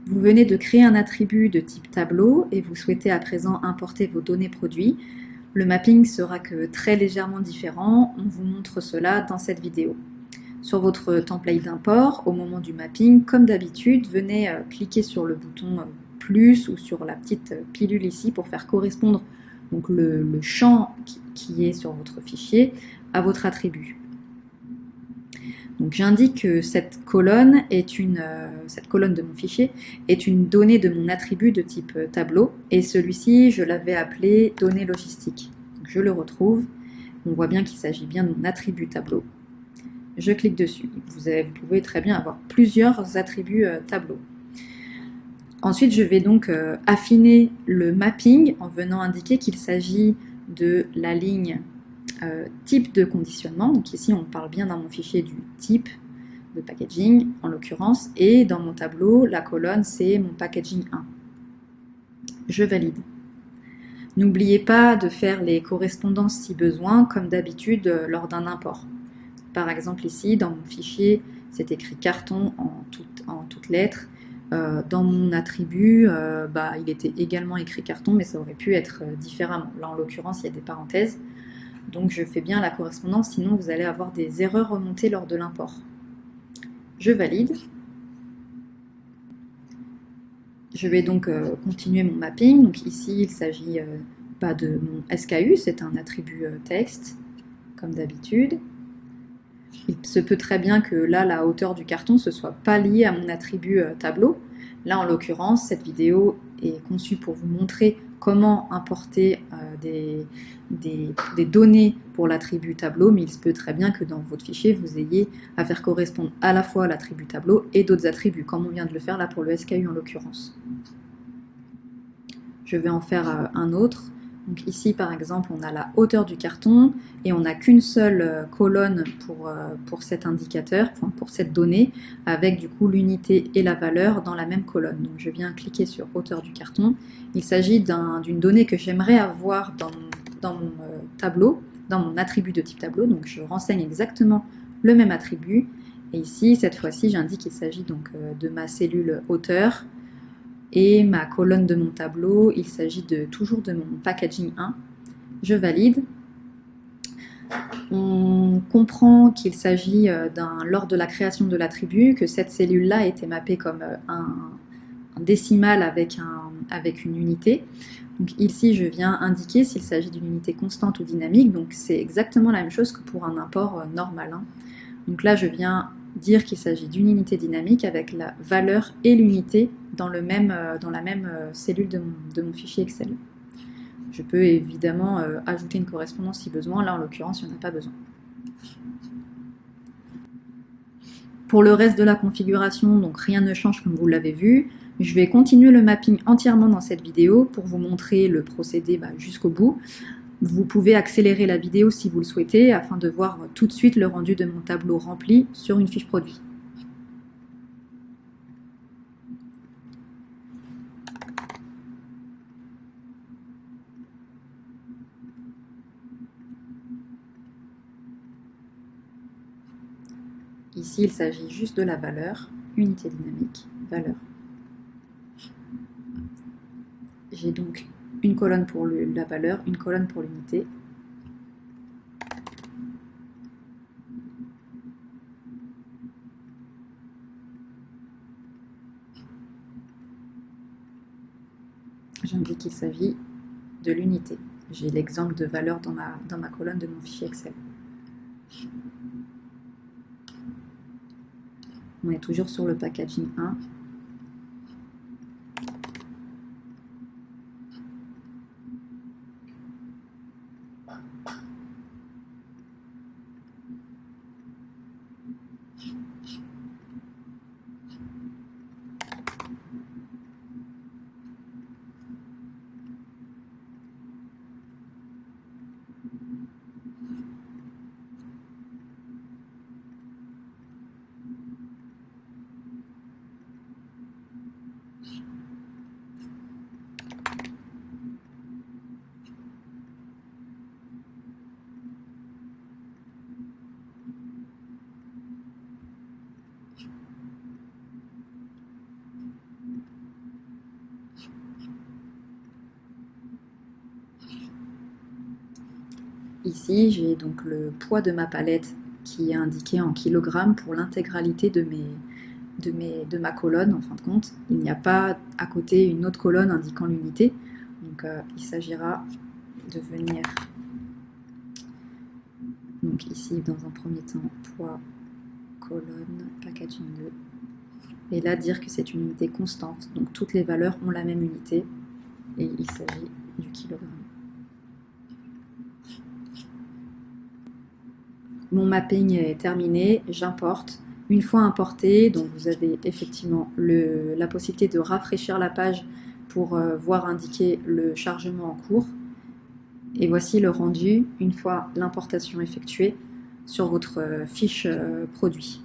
Vous venez de créer un attribut de type tableau et vous souhaitez à présent importer vos données produits. Le mapping sera que très légèrement différent, on vous montre cela dans cette vidéo. Sur votre template d'import, au moment du mapping, comme d'habitude, venez cliquer sur le bouton plus ou sur la petite pilule ici pour faire correspondre donc le champ qui est sur votre fichier à votre attribut. Donc j'indique que cette colonne de mon fichier est une donnée de mon attribut de type tableau et celui-ci je l'avais appelé donnée logistique. Donc je le retrouve, on voit bien qu'il s'agit bien de mon attribut tableau. Je clique dessus. Vous pouvez très bien avoir plusieurs attributs tableau. Ensuite, je vais donc affiner le mapping en venant indiquer qu'il s'agit de la ligne type de conditionnement. Donc ici, on parle bien dans mon fichier du type de packaging, en l'occurrence, et dans mon tableau, la colonne, c'est mon packaging 1. Je valide. N'oubliez pas de faire les correspondances si besoin, comme d'habitude lors d'un import. Par exemple ici, dans mon fichier, c'est écrit carton en toutes lettres. Dans mon attribut, il était également écrit carton, mais ça aurait pu être différemment. Là, en l'occurrence, il y a des parenthèses. Donc je fais bien la correspondance, sinon vous allez avoir des erreurs remontées lors de l'import. Je valide. Je vais donc continuer mon mapping. Donc ici, il s'agit de mon SKU, c'est un attribut texte, comme d'habitude. Il se peut très bien que là, la hauteur du carton ne soit pas liée à mon attribut tableau. Là, en l'occurrence, cette vidéo est conçue pour vous montrer comment importer des données pour l'attribut tableau, mais il se peut très bien que dans votre fichier, vous ayez à faire correspondre à la fois l'attribut tableau et d'autres attributs, comme on vient de le faire là pour le SKU en l'occurrence. Je vais en faire un autre. Donc ici, par exemple, on a la hauteur du carton et on n'a qu'une seule colonne pour cet indicateur, enfin pour cette donnée, avec du coup l'unité et la valeur dans la même colonne. Donc je viens cliquer sur hauteur du carton. Il s'agit d'une donnée que j'aimerais avoir dans mon tableau, dans mon attribut de type tableau. Donc je renseigne exactement le même attribut. Et ici, cette fois-ci, j'indique qu'il s'agit donc de ma cellule hauteur. Et ma colonne de mon tableau, il s'agit toujours de mon packaging 1. Je valide. On comprend qu'il s'agit lors de la création de l'attribut, que cette cellule-là a été mappée comme un décimal avec une unité. Donc ici, je viens indiquer s'il s'agit d'une unité constante ou dynamique. Donc c'est exactement la même chose que pour un import normal. Donc là, je viens dire qu'il s'agit d'une unité dynamique avec la valeur et l'unité dans la même cellule de mon fichier Excel. Je peux évidemment ajouter une correspondance si besoin. Là, en l'occurrence, il n'y en a pas besoin. Pour le reste de la configuration, donc rien ne change comme vous l'avez vu. Je vais continuer le mapping entièrement dans cette vidéo pour vous montrer le procédé jusqu'au bout. Vous pouvez accélérer la vidéo si vous le souhaitez afin de voir tout de suite le rendu de mon tableau rempli sur une fiche produit. Ici, il s'agit juste de la valeur, unité dynamique, valeur. J'ai donc une colonne pour la valeur, une colonne pour l'unité. J'indique qu'il s'agit de l'unité. J'ai l'exemple de valeur dans ma colonne de mon fichier Excel. On est toujours sur le packaging 1. ici, j'ai donc le poids de ma palette qui est indiqué en kilogrammes pour l'intégralité de ma colonne en fin de compte. Il n'y a pas à côté une autre colonne indiquant l'unité. Donc il s'agira de venir, donc ici dans un premier temps, poids, colonne, packaging 2. Et là dire que c'est une unité constante. Donc toutes les valeurs ont la même unité. Et il s'agit du kilogramme. Mon mapping est terminé, j'importe. Une fois importé, donc vous avez effectivement la possibilité de rafraîchir la page pour voir indiquer le chargement en cours. Et voici le rendu une fois l'importation effectuée sur votre fiche produit.